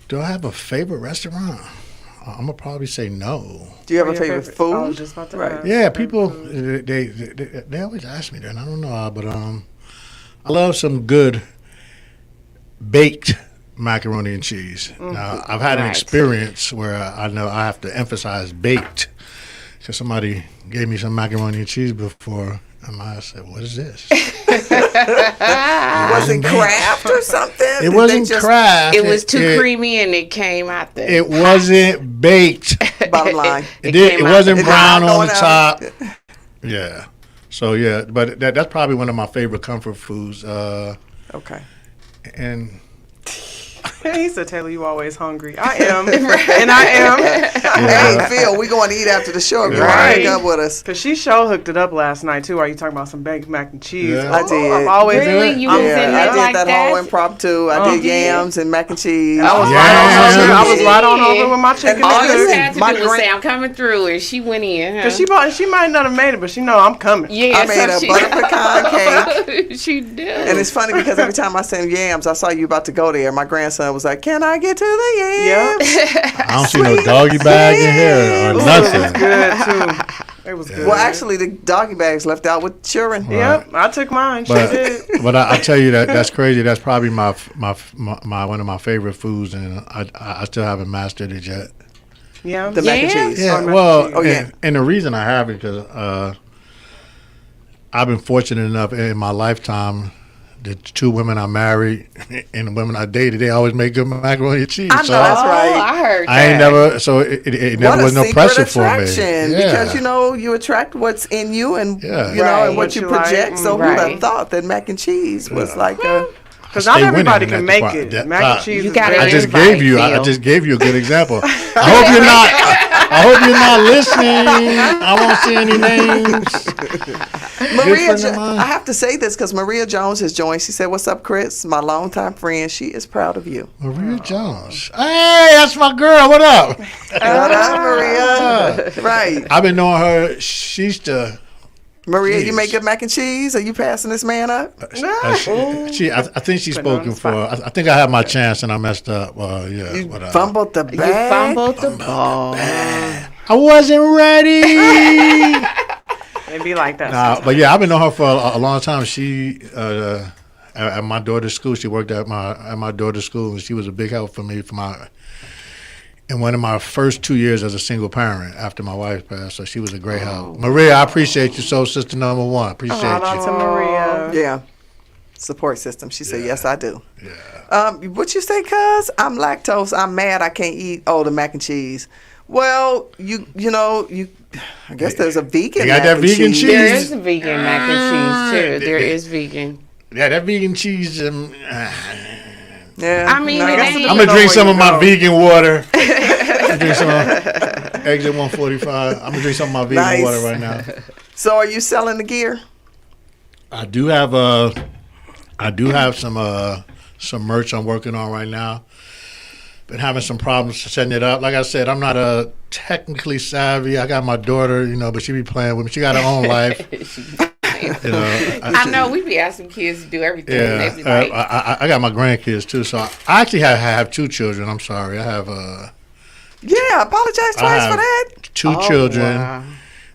Do I have a favorite restaurant? I'm gonna probably say no. Do you have a Your favorite food? I was just about to ask. Yeah, people they always ask me that, and I don't know, but I love some good baked macaroni and cheese. Now, I've had an Right. experience where I know I have to emphasize baked because somebody gave me some macaroni and cheese before, and I said, "What is this?" Was it Kraft or something? It Did they wasn't just- Kraft. It was too It- creamy and it came out there. It wasn't baked. Bottom line. It came out wasn't It brown not on the going top. out. Yeah. So yeah, but that's probably one of my favorite comfort foods. Okay. And He said, Taylor, you always hungry. I am. And I am. Hey, Phil, we going to eat after the show. If you want to Right. hang up with us. Because she sure hooked it up last night, too. Are you talking about some baked mac and cheese? Yeah. I did. I'm always Really? You was in I there did like that that? whole impromptu. I did yams and mac and cheese. I was Yeah. right on over. I was Yeah. right on over with my chicken And All honestly, you nuggets. had to my do was grand- say, I'm coming through, and she went in. Huh? Because she might not have made it, but she know I'm coming. Yeah, I made so a she, butter pecan cake. She did. And it's funny because every time I send yams, I saw you about to go there. My grandson was like, "Can I get to the yams?" Yep. I don't see no doggy bag in here or It was nothing. good, too. It was good. Well, actually, the doggy bags left out with children. Yep, I took mine. She did. But I tell you that's crazy. That's probably my one of my favorite foods, and I still haven't mastered it yet. Yeah. The mac and cheese. Yeah, mac and well, cheese. Oh, yeah. and the reason I haven't because I've been fortunate enough in my lifetime. The 2 women I married and the women I dated, they always make good macaroni and cheese. I know So that's right. Oh, I heard I ain't that. never, so it never What was a no secret pressure for me. attraction, Yeah. because you attract what's in you, and Yeah. you know, Right. and what you What you like. project. So who'd Right. have thought that mac and cheese was like a Because not stay winning everybody in can that make department. it. That Mac and part. cheese You is gotta very I just invite gave you. I Phil. just gave you a good example. I hope you're not listening. I won't say any names. Maria. friend of mine. I have to say this because Maria Jones has joined. She said, "What's up, Chris? My longtime friend. She is proud of you." Maria Jones. Hey, that's my girl. What up? What up, Maria? Right, I've been knowing her. She's the. Maria. You Jeez. make good mac and cheese. Are you passing this man up? I think she's Put her on spoken the for. spot. I think I had my chance and I messed up. Yeah. You but, fumbled the You bag. fumbled the ball. I wasn't ready. It'd be like that. Nah, but yeah, I've been knowing her for a long time. She at my daughter's school. She worked at my daughter's school, and she was a big help for me in one of my first 2 years as a single parent after my wife passed. So she was a great help. Maria, I appreciate you so, sister number one. Appreciate Shout out you. to Maria. Yeah. Support system. She said, "Yes, I do." Yeah. What you say, cuz? I'm lactose. I'm mad. I can't eat the mac and cheese. Well, you know. I guess there's a vegan. They got mac that and vegan cheese. There is a vegan mac and cheese, too. There is vegan. Yeah, that vegan cheese. Yeah. I mean, no, it that's- ain't- I'm gonna drink some of my go. vegan water. I'm drink some exit 145. I'm gonna drink some of my vegan Nice. water right now. So, are you selling the gear? I do have some merch I'm working on right now. been having some problems setting it up. Like I said, I'm not technically savvy. I got my daughter, but she be playing with me. She got her own life. I know we be asking kids to do everything. Yeah, They be like, I got my grandkids too. So I actually have 2 children. I'm sorry. I have Yeah, apologize twice for that. 2 children. wow.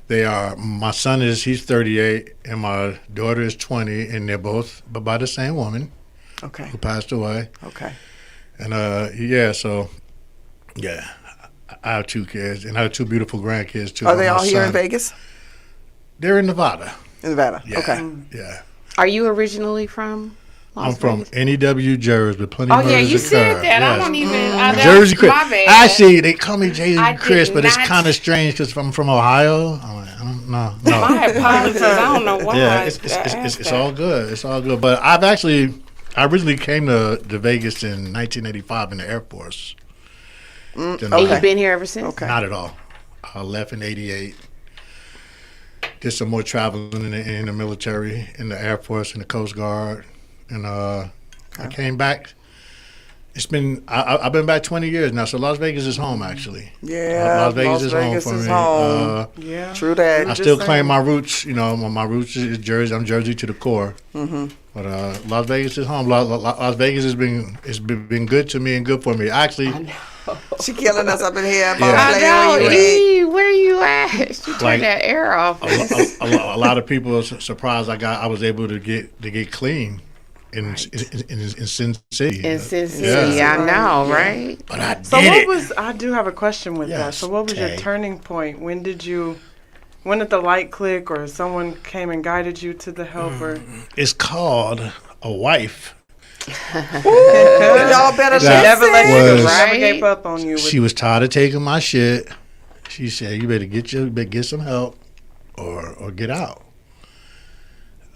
They are, my son he's 38 and my daughter is 20, and they're both by the same woman Okay. who passed away. Okay. And I have 2 kids, and I have 2 beautiful grandkids too. Are they My all here in son- Vegas? They're in Nevada. In Nevada. Yeah. Okay. Yeah. Are you originally from Las I'm from Vegas? NEW, Jersey, but plenty Oh of yeah, murders you occur. said that. I Yes. don't even. Jersey Chris. My bad. Actually, they call me Jay I Chris, did but it's not- kind of strange because I'm from Ohio. I'm like, no. My apologies. I don't know why. Yeah, I it's asked all that. good. It's all good. But I originally came to Vegas in 1985 in the Air Force. Then And Okay. you've been here ever since? Okay. Not at all. I left in '88. Did some more traveling in the military, in the Air Force, in the Coast Guard, and I came back. I've been back 20 years now, so Las Vegas is home actually. Yeah. Las Vegas is home for me. Yeah. True that. I still claim my roots. My roots is Jersey. I'm Jersey to the core. Mm-hmm. But Las Vegas is home. Las Vegas has been good to me and good for me. Actually, She killing us up in here. Yeah. I know. Where you at? Where you at? She turned Like- that air off. a lot of people are surprised I was able to get clean in Sin City. In Sin City, Yeah. I know, right? But I So did what it. I do have a question with that. Yes, So what was your Tay. turning point? When did the light click, or someone came and guided you to the help? Or It's called a wife. Y'all better That never let you was- never Right? gave up on you. She was tired of taking my shit. She said, "You better get some help, or get out."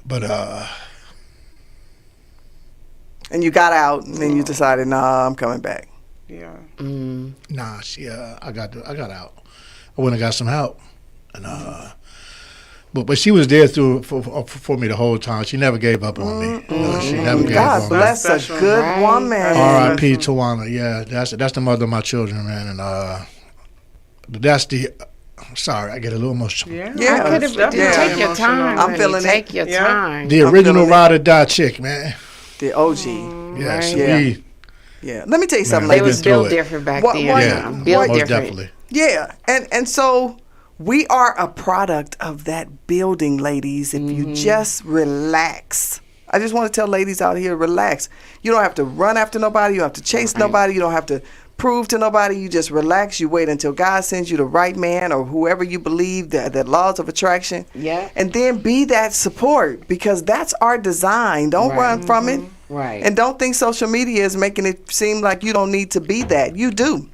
But And you got out, and then you decided, nah, I'm coming back. Yeah. nah, I got out. I went and got some help, and but she was there for me the whole time. She never gave up on me. She never gave up God on me. bless a Special. good Right. woman. R.I.P. Tawana. Yeah, that's the mother of my children, man. And but that's the. Sorry, I get a little emotional. Yeah. Yeah. I could have Definitely take your emotional. time. I'm honey. feeling it. Take your Yeah. time. The I'm original feeling it. ride or die chick, man. The OG. Yes, Right. Yeah. Yeah. Let me tell you something, Man, They They've was been through built it. different back What- then. what- Yeah, Built most different. definitely. Yeah, and so we are a product of that building, ladies. If you just relax. I just want to tell ladies out here, relax. You don't have to run after nobody. You don't have to chase nobody. You don't have to prove to nobody. You just relax. You wait until God sends you the right man or whoever you believe, the laws of attraction. Yeah. And then be that support, because that's our design. Don't Right. run from it. Right. And don't think social media is making it seem like you don't need to be that. You do.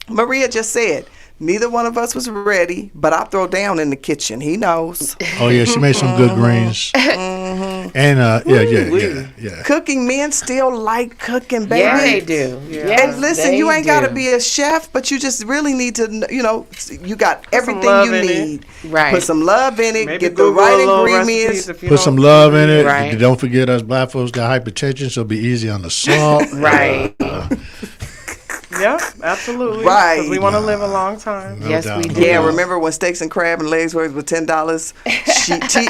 Maria just said, neither one of us was ready, but I throw down in the kitchen. He knows. Oh yeah, she made some good greens. And yeah. Cooking, men still like cooking, baby. Yeah, they do. Yeah. Yes, And listen, they you ain't got to do. be a chef, but you just really need to, you got everything love you in it. need. Right. Put some love in it, Maybe get the Google a right little ingredients. recipes if you Put don't- some love in it. Right. Don't forget us black folks got hypertension, so be easy on the salt. Right. Yeah, absolutely. Right. Because we want to live a long time. No Yes, doubt, we no do. Yeah, doubt. remember when steaks and crab and legs were $10?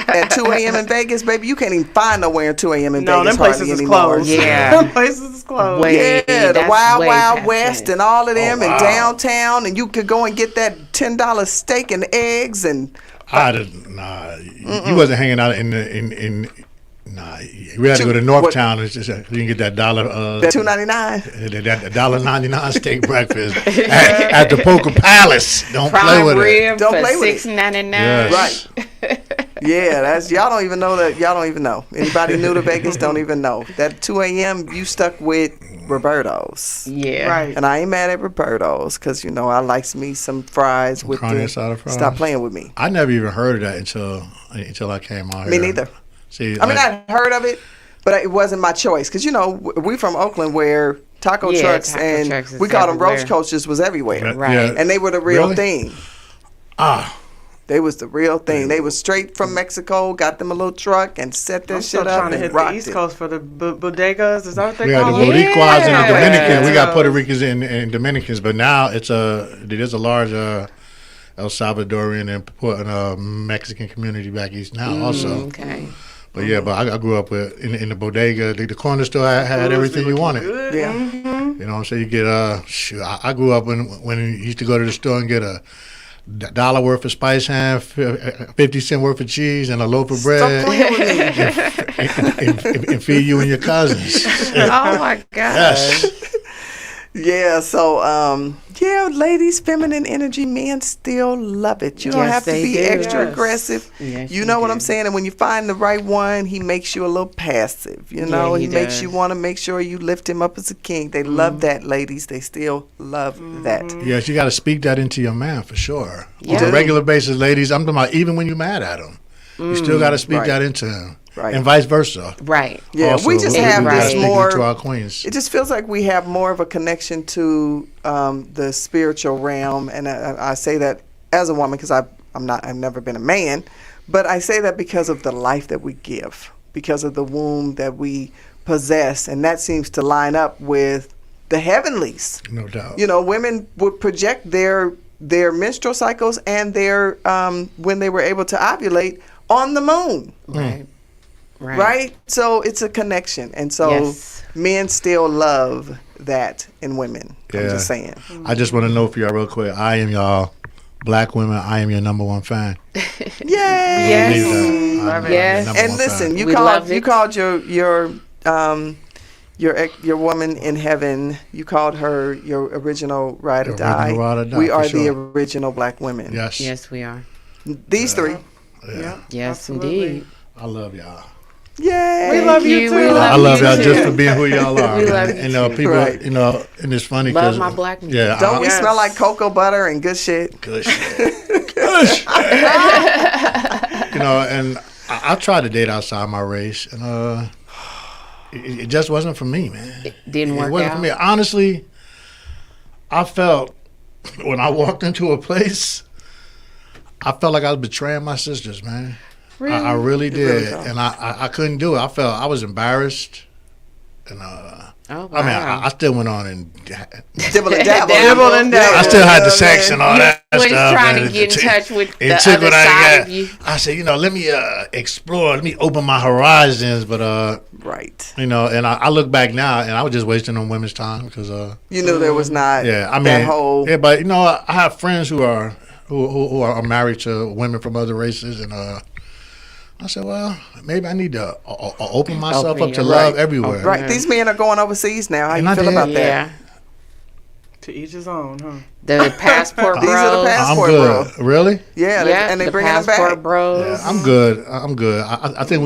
At 2 a.m. in Vegas, baby, you can't even find nowhere at 2 a.m. in No, Vegas them places hardly is anymore. closed. Yeah. Them places is closed. Wait. Yeah, the That's Wild way Wild past West it. and all of them, and wow. downtown, and you could go and get that $10 steak and eggs and You wasn't hanging out in we had to go to Northtown. It's just, you can get that dollar that $2.99. that $1.99 steak breakfast at the Poker Palace. Don't play Prime with it. rib Don't for play with it. $6.99. Yes. Right. Yeah, that's y'all don't even know that. Y'all don't even know. Anybody new to Vegas don't even know that 2 a.m. you stuck with Roberto's. Yeah. Right. And I ain't mad at Roberto's because I likes me some fries with Carne the. asada fries? Stop playing with me. I never even heard of that until I came out Me here. neither. See, I mean, I heard of it, but it wasn't my choice because we from Oakland where taco Yeah, trucks taco and trucks is we called them roach everywhere. coaches was everywhere, Right. and they were the real Really? thing. Ah, They was the real thing. They was straight from Mexico, got them a little truck and set their I'm shit still up trying to and hit the rocked East it. Coast for the bodegas. Is that what they We got the call them? Boricuas and the Dominicans. We got Yeah. Puerto Ricans and Dominicans, but now there's a large El Salvadorian and Mexican community back east now also. Okay. But yeah, but I grew up with in the bodega. The corner store had everything you wanted. Good. Yeah. You know what I'm saying? You get I grew up when you used to go to the store and get a $1 worth of spice ham, 50-cent worth of cheese, and a loaf of bread, and feed you and your cousins. Oh my God. Yes. Yeah, so ladies, feminine energy, men still love it. You don't Yes, have to they be do. extra Yes. aggressive. Yes, you know what do. I'm saying? And when you find the right one, he makes you a little passive. You know, he he makes does. you want to make sure you lift him up as a king. They love that, ladies. They still love that. Yes, you got to speak that into your man for sure. Yeah. On a regular basis, ladies, I'm talking about even when you're mad at him, you still got to speak Right. that into him. Right. And vice versa. Right. Yeah, Also, we just have gotta this speak more. to our queens. It just feels like we have more of a connection to the spiritual realm, and I say that as a woman because I've never been a man, but I say that because of the life that we give, because of the womb that we possess, and that seems to line up with the heavenlies. No doubt. You know, women would project their menstrual cycles and their when they were able to ovulate on the moon. Right. Right? So it's a connection. And so Yes. men still love that in women. I'm Yeah. just saying. I just want to know for y'all real quick. I am y'all black women. I am your number one fan. Yay! Yes. Believe that. I'm your Yes. number And one listen, fan. you We called love you it. called your woman in heaven, you called her your original ride or Your die. original ride or die, We for are the sure. original black women. Yes. Yes, we are. These three. Yeah. Yes, Absolutely. indeed. I love y'all. Yay! We love you too. We I love love you y'all too. just for being who y'all are. We man. love you and too. people, Right. and it's funny Love because my black men. yeah, Don't we Yes. smell like cocoa butter and good shit? good shit. Good shit. And I tried to date outside my race, and it just wasn't for me, man. It didn't work It wasn't out. for me. Honestly, I felt when I walked into a place, I felt like I was betraying my sisters, man. I really You really did, felt. and I couldn't do it. I felt I was embarrassed, and Oh, wow. I mean, I still went on and Dibble and dabble. Dibble and dabble. I still had the sex and all You that was stuff. trying to and get in touch with the it took other what I side got. of you. I said, let me explore. Let me open my horizons. But Right. and I look back now, and I was just wasting on women's time because You knew there was not yeah, I mean, that whole. yeah, but I have friends who are married to women from other races, and I said, well, maybe I need to open myself Open up to your- love right. everywhere. Right. These men are going overseas now. How And you I feel did. about that? Yeah. To each his own, huh? The passport These are the bros. past- I'm Passport, good. Really? Yeah, Yeah, and they the bringing them passport back. bros. Yeah, I'm good. I'm good. I think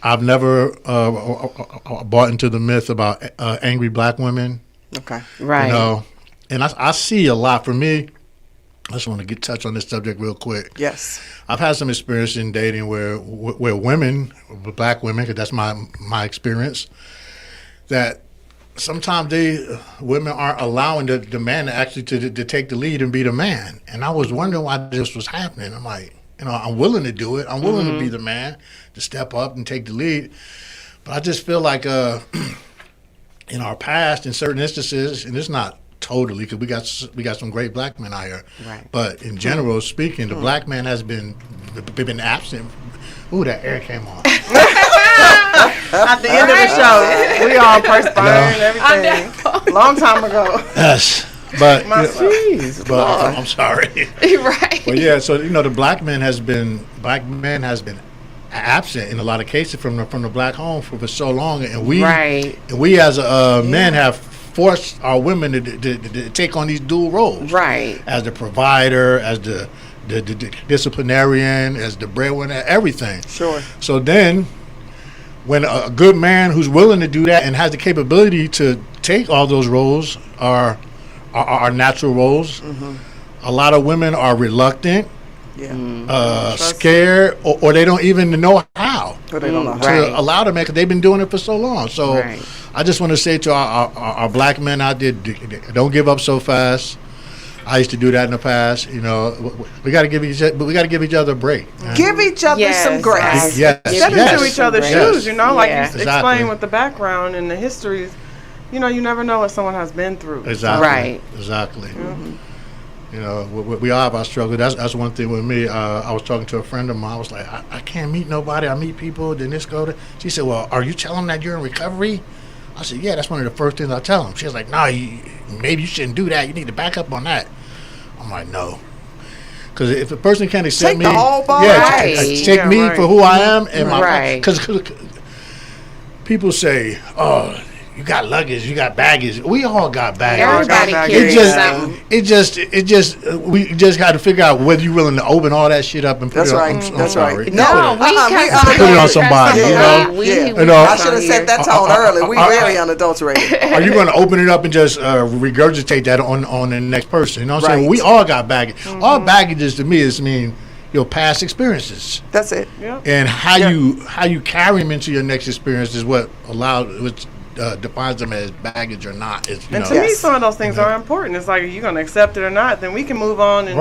I've never bought into the myth about angry black women. Okay. Right. And I see a lot. For me, I just want to touch on this subject real quick. Yes. I've had some experience in dating where women, black women, because that's my experience, that sometimes women aren't allowing the man actually to take the lead and be the man. And I was wondering why this was happening. I'm like, I'm willing to do it. I'm willing to be the man, to step up and take the lead. But I just feel like in our past, in certain instances, and it's not totally, because we got some great black men out here. Right. But in general speaking, the black man has been absent. Ooh, that air came on. At the end of the show, we all perspiring and everything. Long time ago. Yes. But, Jeez, but I'm sorry. right. But yeah, so the black man has been absent in a lot of cases from the black home for so long, and we as men have forced our women to take on these dual roles, Right. as the provider, as the disciplinarian, as the breadwinner, everything. Sure. So then, when a good man who's willing to do that and has the capability to take all those roles, are natural roles, a lot of women are reluctant, Yeah. scared, or they don't even know how But they don't know to how. Right. allow them, because they've been doing it for so long. So Right. I just want to say to our black men out there, don't give up so fast. I used to do that in the past. You know, we got to give each other a break. Give each other some grace. Yes. Step into each other's shoes. You know, like you Exactly. explain with the background and the histories. You know, you never know what someone has been through. Exactly. Right. Exactly. You know, we all have our struggle. That's one thing with me. I was talking to a friend of mine. I was like, I can't meet nobody. I meet people. Then this go to. She said, well, are you telling them that you're in recovery? I said, yeah, that's one of the first things I tell them. She was like, no, maybe you shouldn't do that. You need to back up on that. I'm like, no. Because if a person can't accept me, the whole ball. take me for who I am and my. Because people say, oh, you got luggage, you got baggage. We all got baggage. Everybody It carries just, we just got to figure out whether you're willing to open all that shit up and put it on. That's sorry. right. No, we put it on somebody. You know, I should have set that tone early. We very unadulterated. Are you going to open it up and just regurgitate that on the next person? You know what I'm saying? We all got baggage. All baggages to me is your past experiences. That's it. And how you carry them into your next experience is what defines them as baggage or not. And to me, some of those things are important. It's like, are you going to accept it or not? Then we can move on and,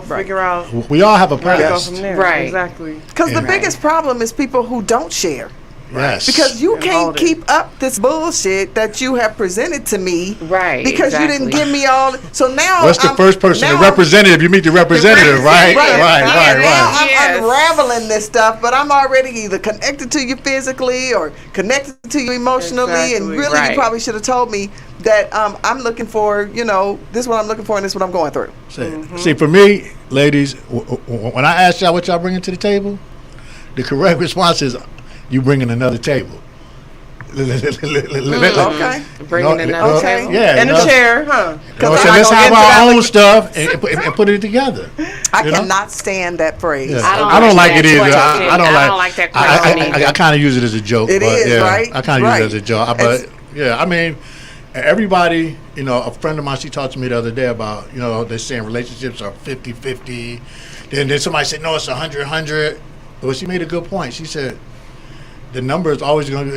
figure out. We all have a where to go past. from there. Right. Exactly. Because the biggest problem is people who don't share. Yes. Because you can't hold it. keep up this bullshit that you have presented to me. Right. Because you didn't exactly. give me all. So now What's the first person? The representative. You meet the representative, right? Now Right. I'm unraveling this stuff, but I'm already either connected to you physically or connected to you emotionally. And really, you probably should have told me that I'm looking for, this is what I'm looking for and this is what I'm going through. See, for me, ladies, when I ask y'all what y'all bringing to the table, the correct response is, you bringing another table. Okay. Bringing another table. Yeah. And a chair, huh? Let's have our own stuff and put it together. I cannot stand that phrase. Yeah. I don't like it that either. question. I don't like that question I kind of use it as a joke. It is, right? I kind of use it as a joke. But, I mean, everybody, a friend of mine, she talked to me the other day about, they're saying relationships are 50-50. Then somebody said, no, it's 100-100. But she made a good point. She said, the number is always going to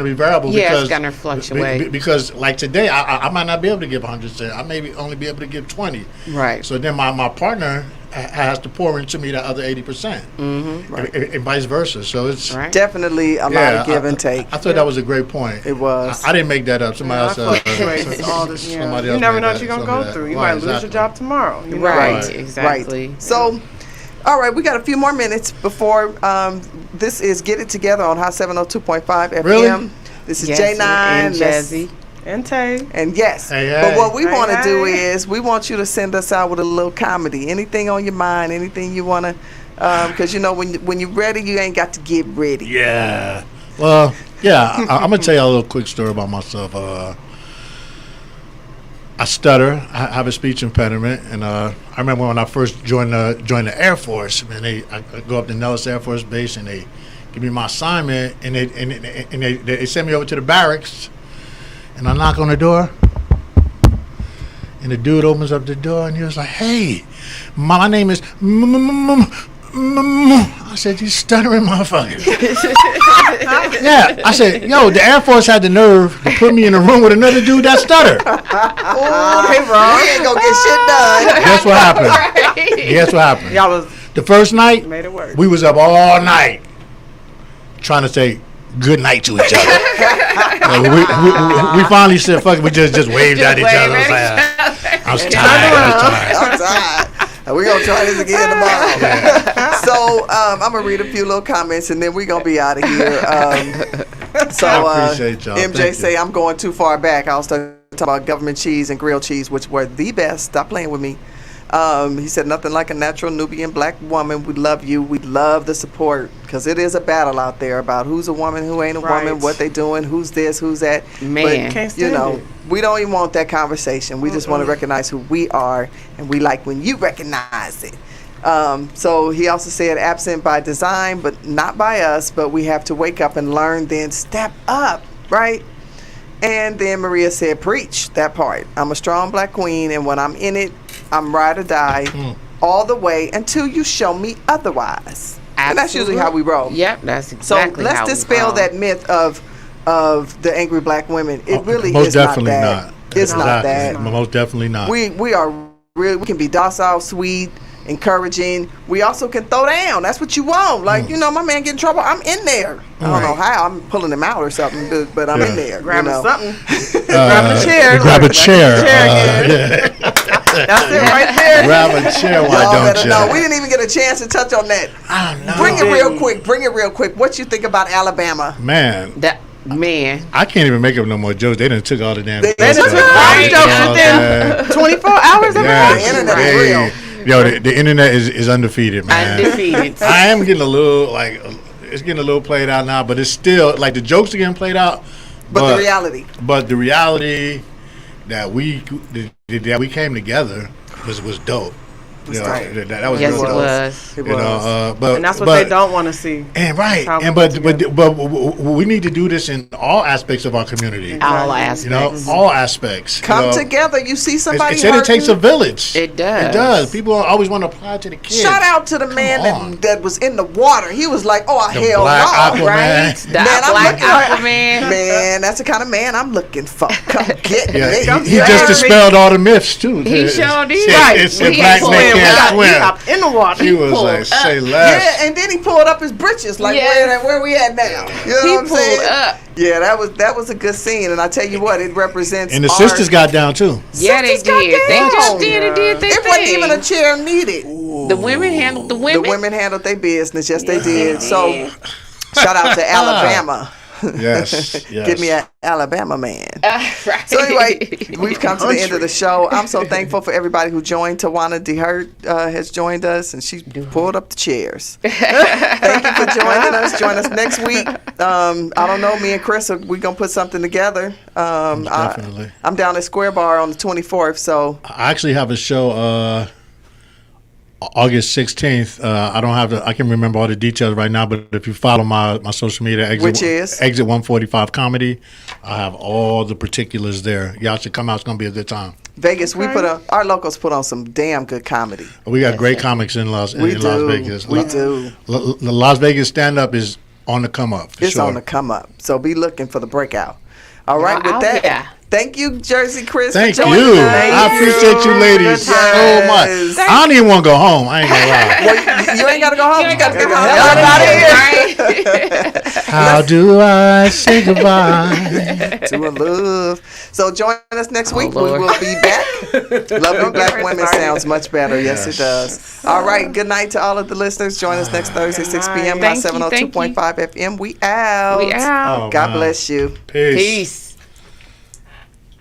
be variable. Yeah, because it's going to fluctuate. Because like today, I might not be able to give 100%. I may only be able to give 20. Right. So then my partner has to pour into me that other 80%. And vice versa. So it's definitely a lot of give and take. I thought that was a great point. It was. I didn't make that up. Somebody else. Somebody else. You never know what you're going to go through. You might lose your job tomorrow. Exactly. Right. So. All right, we got a few more minutes before this is Get It Together on Hot 702.5 FM. Really? This is Jnine and Jezzi. And Tay. And yes. But what we want to do is we want you to send us out with a little comedy. Anything on your mind, anything you want to, because when you're ready, you ain't got to get ready. Yeah. Well, I'm going to tell you a little quick story about myself. I stutter. I have a speech impediment, and I remember when I first joined the Air Force. Man, I go up to Nellis Air Force Base, and they give me my assignment, and they send me over to the barracks, and I knock on the door, and the dude opens up the door, and he was like, "Hey, my name is." I said, "You stuttering motherfucker." Yeah, I said, "Yo, the Air Force had the nerve to put me in a room with another dude that stuttered." Oh, hey, bro, we ain't gonna get shit done. Guess what happened? Guess what happened? Y'all was the first night. Made it work. We was up all night trying to say good night to each other. We finally said, "Fuck it." We just waved at each other. I was tired. We're going to try this again tomorrow. So I'm going to read a few little comments, and then we're going to be out of here. I appreciate y'all. MJ say, I'm going too far back. I was talking about government cheese and grilled cheese, which were the best. Stop playing with me. He said, nothing like a natural Nubian black woman. We love you. We love the support, because it is a battle out there about who's a woman, who ain't a woman, what they doing, who's this, who's that. Man. But, we don't even want that conversation. We just want to recognize who we are, and we like when you recognize it. So he also said, absent by design, but not by us, but we have to wake up and learn, then step up, right? And then Maria said, preach, that part. I'm a strong black queen, and when I'm in it, I'm ride or die all the way until you show me otherwise. And that's usually how we roll. Yep, that's exactly how we roll. So let's dispel that myth of the angry black women. It really most is not definitely that. It's not that. Most definitely not. We are really, we can be docile, sweet, encouraging. We also can throw down. That's what you want. Like, you know, my man get in trouble, I'm in there. I don't know how. I'm pulling him out or something, but I'm in there. Grabbing something. Grabbing a chair. Grab a chair. That's it right there. Grab a chair. Why don't you? No, we didn't even get a chance to touch on that. I know. Bring it real quick. What you think about Alabama? Man, I can't even make up no more jokes. They done took all the damn. They They took took all the jokes within 24 hours of The internet is real. Yo, the internet is undefeated, man. Undefeated. I am getting a little it's getting a little played out now, but it's still like the jokes are getting played out. But the reality that we came together was dope. You know, right. that was Yes, real it dope. was. It You know, was. And that's what they don't want to see. And right, How and we but we need to do this in all aspects of our community. All aspects. You know, all aspects. Come you know. together. You see somebody It said it takes a hurting. village. It does. It does. People always want to apply to the kids. Shout out to the man on. that was in the water. He was like, "Oh, The hell Black no!" Aquaman. Right? The Man, I'm Black looking- Aquaman. Man, that's the kind of man I'm looking for. Come get Yeah, me. he just dispelled all the myths too. He sure did. It's Right. a black man can't He swim. hopped in the water. He was pulled like, up. say less. Yeah, and then he pulled up his britches. Like, Yes. where we at now? You know He what I'm pulled saying? up. Yeah, that was a good scene, and I tell you what, it represents. And the our- sisters got down too. Yeah, they Sisters got did. They down. just did their It wasn't thing. even a chair needed. The women handled the women. The women handled their business. Yes, they did. So, shout out to Alabama. Yes, yes. Give me an Alabama man. Right. So anyway, we've come to the end of the show. I'm so thankful for everybody who joined. Tawana DeHurt has joined us, and she pulled up the chairs. Thank you for joining us. Join us next week. I don't know, me and Chris, we're going to put something together. Definitely. I'm down at Square Bar on the 24th, so I actually have a show August 16th. I can remember all the details right now, but if you follow my social media, Which is? Exit 145 Comedy, I have all the particulars there. Y'all should come out. It's going to be a good time. Vegas, our locals put on some damn good comedy. We got great comics in Las Vegas. We do. The Las Vegas stand-up is on the come up. It's on the come up. So be looking for the breakout. All right, with out that, there. thank you, Jersey Chris. Thank for you. joining us. I appreciate you ladies so much. Yes. I don't even want to go home. I ain't going to lie. Well, you ain't got to go home. You got to get the hell Out out of here. How do I say goodbye? To a love. So join us next week. We Lord. will be back. Lovely Black Women sounds much better. Yes, it does. All right. Good night to all of the listeners. Join us next Thursday, 6 p.m. by Thank you, 702.5 FM. We out. We out. Oh, God man. bless you. Peace. Peace.